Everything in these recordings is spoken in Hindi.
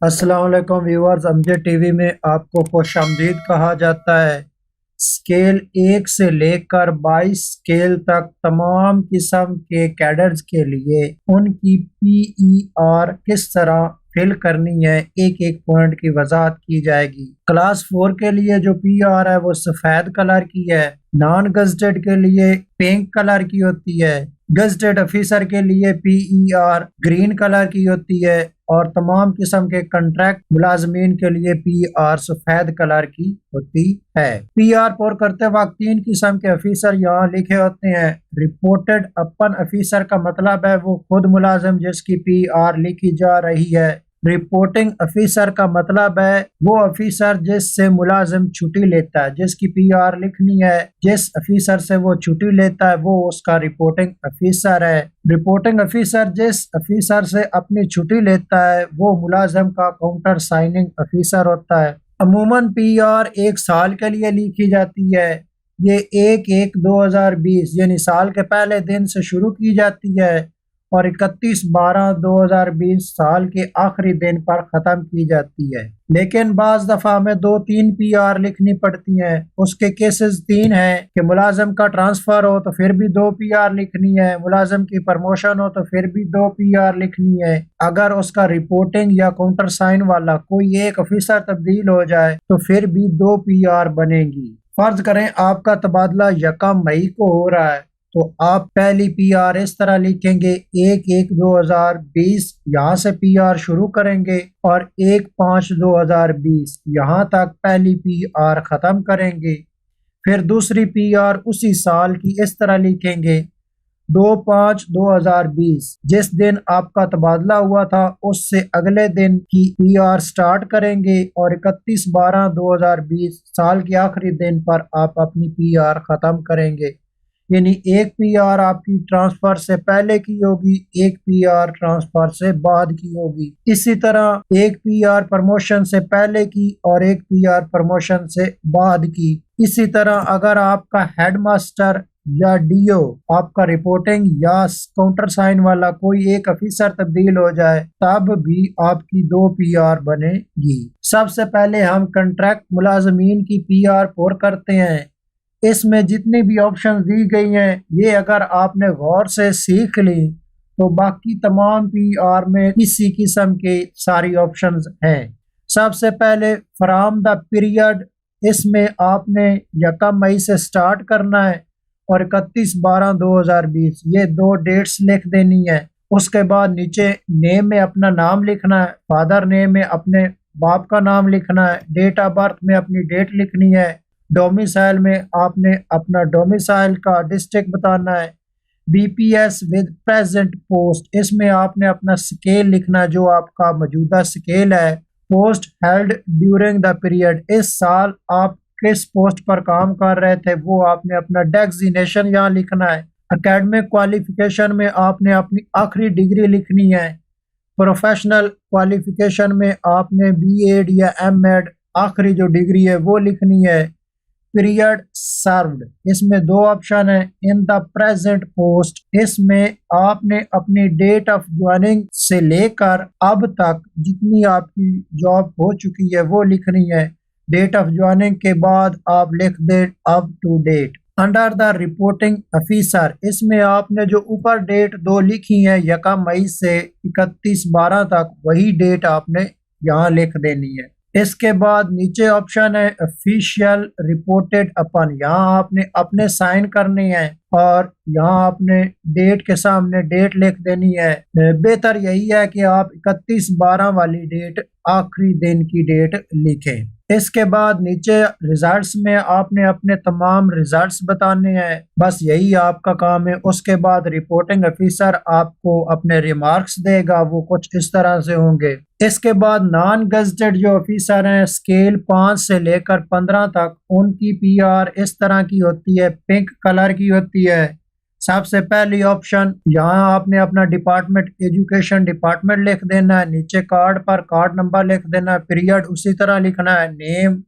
अस्सलाम वालेकुम व्यूअर्स, अमजद टीवी में आपको खुशामदीद कहा जाता है। स्केल 1 से लेकर 22 स्केल तक तमाम किस्म के कैडर्स के लिए उनकी पीईआर किस तरह फिल करनी है, एक एक पॉइंट की वजाहत की जाएगी। क्लास 4 के लिए जो पीआर है वो सफ़ेद कलर की है, नॉन गजटेड के लिए पिंक कलर की होती है, गजटेड ऑफिसर के लिए पीईआर ग्रीन कलर की होती है और तमाम किस्म के कंट्रैक्ट मुलाजमीन के लिए पीआर सफेद कलर की होती है। पीआर पुर करते वक्त 3 किस्म के ऑफिसर यहाँ लिखे होते हैं। रिपोर्टेड अपन ऑफिसर का मतलब है वो खुद मुलाजिम जिसकी पीआर लिखी जा रही है। रिपोर्टिंग ऑफिसर का मतलब है वो ऑफिसर जिससे मुलाजिम छुट्टी लेता है, जिसकी पीआर लिखनी है। जिस ऑफिसर से वो छुट्टी लेता है वो उसका रिपोर्टिंग ऑफिसर है। रिपोर्टिंग ऑफिसर जिस ऑफिसर से अपनी छुट्टी लेता है वो मुलाजिम का काउंटर साइनिंग ऑफिसर होता है। अमूमन पीआर 1 साल के लिए लिखी जाती है। ये 1/1/2020 यानी साल के पहले दिन से शुरू की जाती है और 31/12/2020 साल के आखिरी दिन पर ख़त्म की जाती है। लेकिन बाज़ दफ़ा हमें 2-3 पीआर लिखनी पड़ती हैं। उसके केसेस 3 हैं कि मुलाजिम का ट्रांसफ़र हो तो फिर भी 2 पीआर लिखनी है, मुलाजिम की प्रमोशन हो तो फिर भी 2 पीआर लिखनी है। अगर उसका रिपोर्टिंग या काउंटर साइन वाला कोई एक ऑफिसर तब्दील हो जाए तो फिर भी 2 पीआर बनेगी। फर्ज करें आपका तबादला 1 मई को हो रहा है तो आप पहली पीआर इस तरह लिखेंगे 1/1/2020 यहाँ से पीआर शुरू करेंगे और 1/5/2020 यहाँ तक पहली पीआर खत्म करेंगे। फिर दूसरी पीआर उसी साल की इस तरह लिखेंगे 2/5/2020 जिस दिन आपका तबादला हुआ था उससे अगले दिन की पीआर स्टार्ट करेंगे और 31/12/2020 साल के आखिरी दिन पर आप अपनी पीआर खत्म करेंगे। यानी एक पीआर आपकी ट्रांसफर से पहले की होगी, एक पीआर ट्रांसफर से बाद की होगी। इसी तरह एक पीआर प्रमोशन से पहले की और एक पीआर प्रमोशन से बाद की। इसी तरह अगर आपका हेडमास्टर या डीओ आपका रिपोर्टिंग या काउंटर साइन वाला कोई एक ऑफिसर तब्दील हो जाए तब भी आपकी 2 पीआर बनेगी। सबसे पहले हम कंट्रैक्ट मुलाजमीन की पीआर पुर करते हैं। इसमें जितनी भी ऑप्शन दी गई हैं ये अगर आपने गौर से सीख ली तो बाकी तमाम पीआर में इसी किस्म के सारी ऑप्शंस हैं। सबसे पहले फ्रॉम द पीरियड, इसमें आपने 1 मई से स्टार्ट करना है और 31/12/2020 ये 2 डेट्स लिख देनी है। उसके बाद नीचे नेम में अपना नाम लिखना है, फादर नेम में अपने बाप का नाम लिखना है, डेट ऑफ बर्थ में अपनी डेट लिखनी है, डोमिसाइल में आपने अपना डोमिसाइल का डिस्ट्रिक्ट बताना है। बीपीएस विद प्रेजेंट पोस्ट, इसमें आपने अपना स्केल लिखना जो आपका मौजूदा स्केल है। Post held during the period, इस साल आप किस पोस्ट पर काम कर रहे थे वो आपने अपना डेजिग्नेशन यहाँ लिखना है। एकेडमिक क्वालिफिकेशन में आपने अपनी आखिरी डिग्री लिखनी है। प्रोफेशनल क्वालिफिकेशन में आपने बीएड या एमएड आखिरी जो डिग्री है वो लिखनी है। पीरियड सर्व्ड, इसमें 2 ऑप्शन है। इन द प्रेजेंट पोस्ट, इसमें आपने अपनी डेट ऑफ ज्वाइनिंग से लेकर अब तक जितनी आपकी जॉब हो चुकी है वो लिखनी है। डेट ऑफ ज्वाइनिंग के बाद आप लिख दें up to date. Under the reporting officer, इसमें आपने जो ऊपर डेट 2 लिखी है 1 मई से 31/12 तक वही डेट आपने यहाँ लिख देनी है। इसके बाद नीचे ऑप्शन है ऑफिशियल रिपोर्टेड अपन, यहाँ आपने अपने साइन करनी है और यहाँ आपने डेट के सामने डेट लिख देनी है। बेहतर यही है कि आप 31/12 वाली डेट आखिरी दिन की डेट लिखें। इसके बाद नीचे रिजल्ट्स में आपने अपने तमाम रिजल्ट्स बताने हैं, बस यही आपका काम है। उसके बाद रिपोर्टिंग ऑफिसर आपको अपने रिमार्क्स देगा, वो कुछ इस तरह से होंगे। इसके बाद नॉन गजटेड जो ऑफिसर हैं स्केल 5 से लेकर 15 तक, उनकी पीआर इस तरह की होती है, पिंक कलर की होती है। सबसे पहली ऑप्शन यहाँ आपने अपना डिपार्टमेंट एजुकेशन डिपार्टमेंट लिख देना है, नीचे कार्ड पर कार्ड नंबर लिख देना है, पीरियड उसी तरह लिखना है, name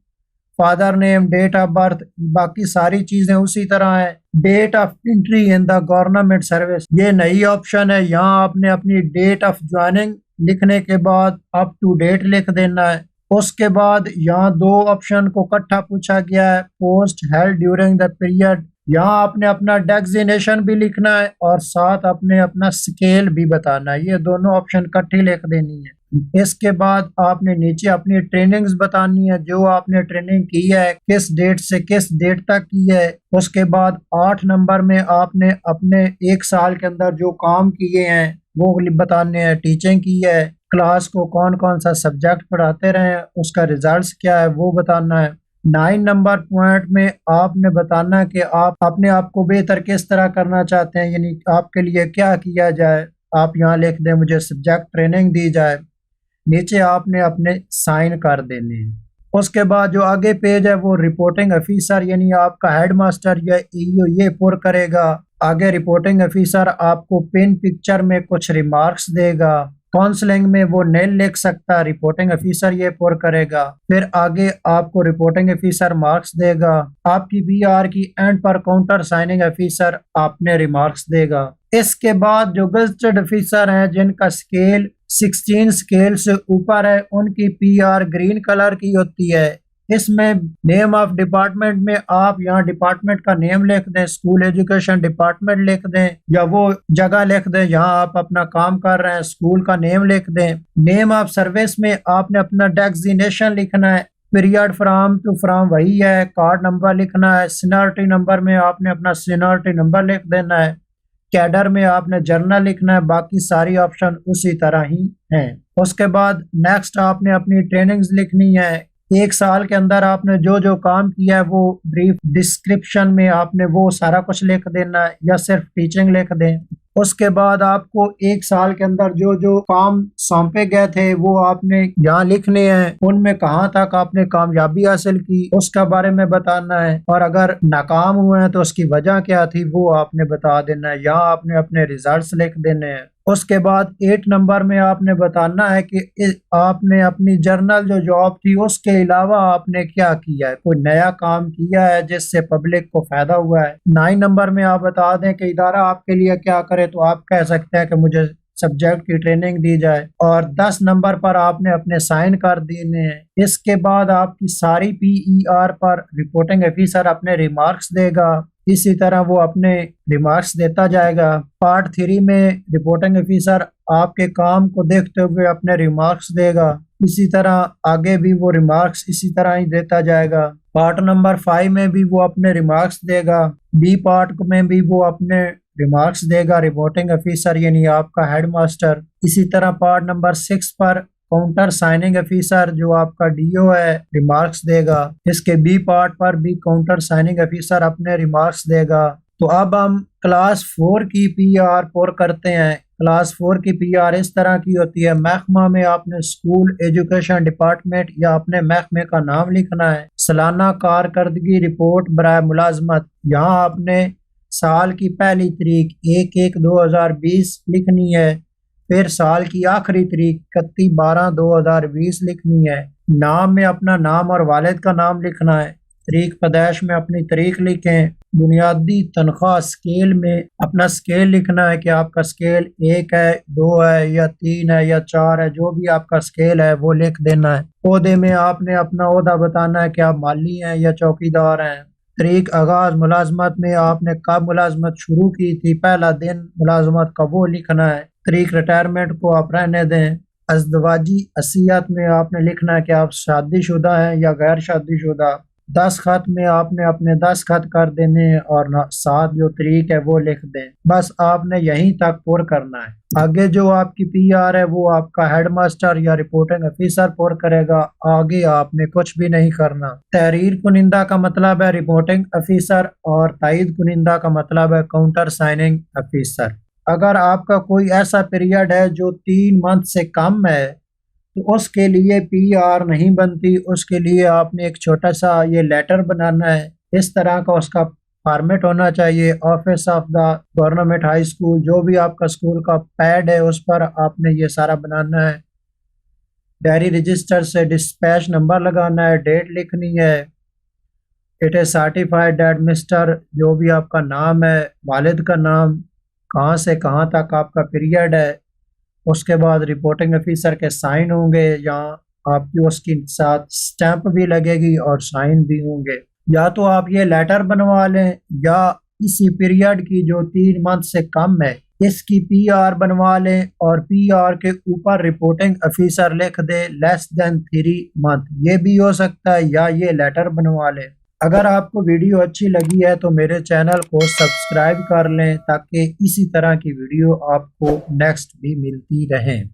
father name, date of birth, बाकी सारी चीजें उसी तरह है। Date of entry in the government service, ये नई ऑप्शन है। यहाँ आपने अपनी डेट ऑफ ज्वाइनिंग लिखने के बाद अप टू डेट लिख देना है। उसके बाद यहाँ दो ऑप्शन को इकट्ठा पूछा गया है, post held during the period, यहाँ आपने अपना डेजिग्नेशन भी लिखना है और साथ अपने अपना स्केल भी बताना है। ये दोनों ऑप्शन इकट्ठी लिख देनी है। इसके बाद आपने नीचे अपनी ट्रेनिंग्स बतानी है, जो आपने ट्रेनिंग की है, किस डेट से किस डेट तक की है। उसके बाद 8 नंबर में आपने अपने 1 साल के अंदर जो काम किए हैं वो बताने हैं। टीचिंग की है, क्लास को कौन कौन सा सब्जेक्ट पढ़ाते रहे, उसका रिजल्ट्स क्या है वो बताना है। 9 नंबर पॉइंट में आपने बताना कि आप अपने आप को बेहतर किस तरह करना चाहते हैं, यानी आपके लिए क्या किया जाए। आप यहाँ लिख दें मुझे सब्जेक्ट ट्रेनिंग दी जाए। नीचे आपने अपने साइन कर देने हैं। उसके बाद जो आगे पेज है वो रिपोर्टिंग ऑफिसर यानी आपका हेड मास्टर या ईओ ये पुर करेगा। आगे रिपोर्टिंग ऑफिसर आपको पिन पिक्चर में कुछ रिमार्क्स देगा। काउंसलिंग में वो नेल लिख सकता है, रिपोर्टिंग ऑफिसर ये पुर करेगा। फिर आगे आपको रिपोर्टिंग ऑफिसर मार्क्स देगा। आपकी बीआर की एंड पर काउंटर साइनिंग ऑफिसर आपने रिमार्क्स देगा। इसके बाद जो गजटेड ऑफिसर हैं जिनका स्केल 16 स्केल से ऊपर है उनकी पीआर ग्रीन कलर की होती है। इसमें नेम ऑफ डिपार्टमेंट में आप यहाँ डिपार्टमेंट का नेम लिख दें, स्कूल एजुकेशन डिपार्टमेंट लिख दें या वो जगह लिख दें जहाँ आप अपना काम कर रहे हैं, स्कूल का नेम लिख दें। नेम ऑफ सर्विस में आपने अपना डेजिग्नेशन लिखना है। पीरियड फ्राम टू फ्राम वही है, कार्ड नंबर लिखना है। सीनियरिटी नंबर में आपने अपना सीनियरिटी नंबर लिख देना है। कैडर में आपने जर्नल लिखना है। बाकी सारी ऑप्शन उसी तरह ही हैं। उसके बाद नेक्स्ट आपने अपनी ट्रेनिंग्स लिखनी है। 1 साल के अंदर आपने जो जो काम किया है वो ब्रीफ डिस्क्रिप्शन में आपने वो सारा कुछ लिख देना है या सिर्फ टीचिंग लिख दें। उसके बाद आपको 1 साल के अंदर जो जो काम सौंपे गए थे वो आपने यहाँ लिखने हैं। उनमें कहाँ तक आपने कामयाबी हासिल की उसका बारे में बताना है और अगर नाकाम हुए हैं तो उसकी वजह क्या थी वो आपने बता देना है। यहाँ आपने अपने रिजल्ट्स लिख देने हैं। उसके बाद 8 नंबर में आपने बताना है कि आपने अपनी जर्नल जो जॉब थी उसके अलावा आपने क्या किया है, कोई नया काम किया है जिससे पब्लिक को फायदा हुआ है। 9 नंबर में आप बता दें कि इदारा आपके लिए क्या करे, तो आप कह सकते हैं कि मुझे सब्जेक्ट की ट्रेनिंग दी जाए। और 10 नंबर पर आपने अपने साइन कर देने हैं। इसके बाद आपकी सारी पीईआर पर रिपोर्टिंग ऑफिसर अपने रिमार्क्स देगा। इसी तरह वो अपने रिमार्क्स देता जाएगा। पार्ट 3 में रिपोर्टिंग ऑफिसर आपके काम को देखते हुए अपने रिमार्क्स देगा। इसी तरह आगे भी वो रिमार्क्स इसी तरह ही देता जाएगा। पार्ट नंबर 5 में भी वो अपने रिमार्क्स देगा। बी पार्ट में भी वो अपने रिमार्क्स देगा रिपोर्टिंग ऑफिसर यानी आपका हेडमास्टर। इसी तरह पार्ट नंबर 6 पर काउंटर साइनिंग ऑफिसर जो आपका डीओ है रिमार्क्स देगा। इसके बी पार्ट पर भी काउंटर साइनिंग ऑफिसर अपने रिमार्क्स देगा। तो अब हम क्लास 4 की पीआर पुर करते हैं। क्लास 4 की पीआर इस तरह की होती है। महकमा में आपने स्कूल एजुकेशन डिपार्टमेंट या अपने महकमे का नाम लिखना है। सालाना कारकर्दगी रिपोर्ट बराए मुलाजमत, यहाँ आपने साल की पहली तारीख 1/1/2020 लिखनी है। फिर साल की आखिरी तारीख 31/12/2020 लिखनी है। नाम में अपना नाम और वालिद का नाम लिखना है। तारीख पैदाइश में अपनी तारीख लिखें। बुनियादी तनख्वाह स्केल में अपना स्केल लिखना है कि आपका स्केल 1 है, 2 है या 3 है या 4 है, जो भी आपका स्केल है वो लिख देना है। ओहदे में आपने अपना ओहदा बताना है कि आप माली हैं या चौकीदार हैं। तारीख आगाज मुलाजमत में आपने कब मुलाजमत शुरू की थी, पहला दिन मुलाजमत का वो लिखना है। तारीख रिटायरमेंट को आप रहने दें। अज़दवाजी असियत में आपने लिखना है कि आप शादीशुदा हैं या गैर शादीशुदा। 10 खत में आपने अपने 10 खत कर देने हैं और साथ जो तारीख है वो लिख दें। बस आपने यहीं तक पुर करना है। आगे जो आपकी पीआर है वो आपका हेडमास्टर या रिपोर्टिंग ऑफिसर पुर करेगा। आगे आपने कुछ भी नहीं करना। तहरीर कुनिंदा का मतलब है रिपोर्टिंग ऑफिसर और तायद कुनिंदा का मतलब है काउंटर साइनिंग ऑफिसर। अगर आपका कोई ऐसा पीरियड है जो 3 मंथ से कम है तो उसके लिए पीआर नहीं बनती। उसके लिए आपने एक छोटा सा ये लेटर बनाना है। इस तरह का उसका फॉर्मेट होना चाहिए। Office of the government high school, जो भी आपका स्कूल का पैड है उस पर आपने ये सारा बनाना है। डायरी रजिस्टर से डिस्पैच नंबर लगाना है, डेट लिखनी है। It is certified that mister, जो भी आपका नाम है, वालिद का नाम, कहाँ से कहाँ तक आपका पीरियड है, उसके बाद रिपोर्टिंग ऑफिसर के साइन होंगे, यहाँ आपकी उसके साथ स्टैंप भी लगेगी और साइन भी होंगे। या तो आप ये लेटर बनवा लें, या इसी पीरियड की जो 3 मंथ से कम है इसकी पीआर बनवा लें, और पीआर के ऊपर रिपोर्टिंग ऑफिसर लिख दे लेस देन 3 मंथ, ये भी हो सकता है, या ये लेटर बनवा लें। अगर आपको वीडियो अच्छी लगी है तो मेरे चैनल को सब्सक्राइब कर लें ताकि इसी तरह की वीडियो आपको नेक्स्ट भी मिलती रहें।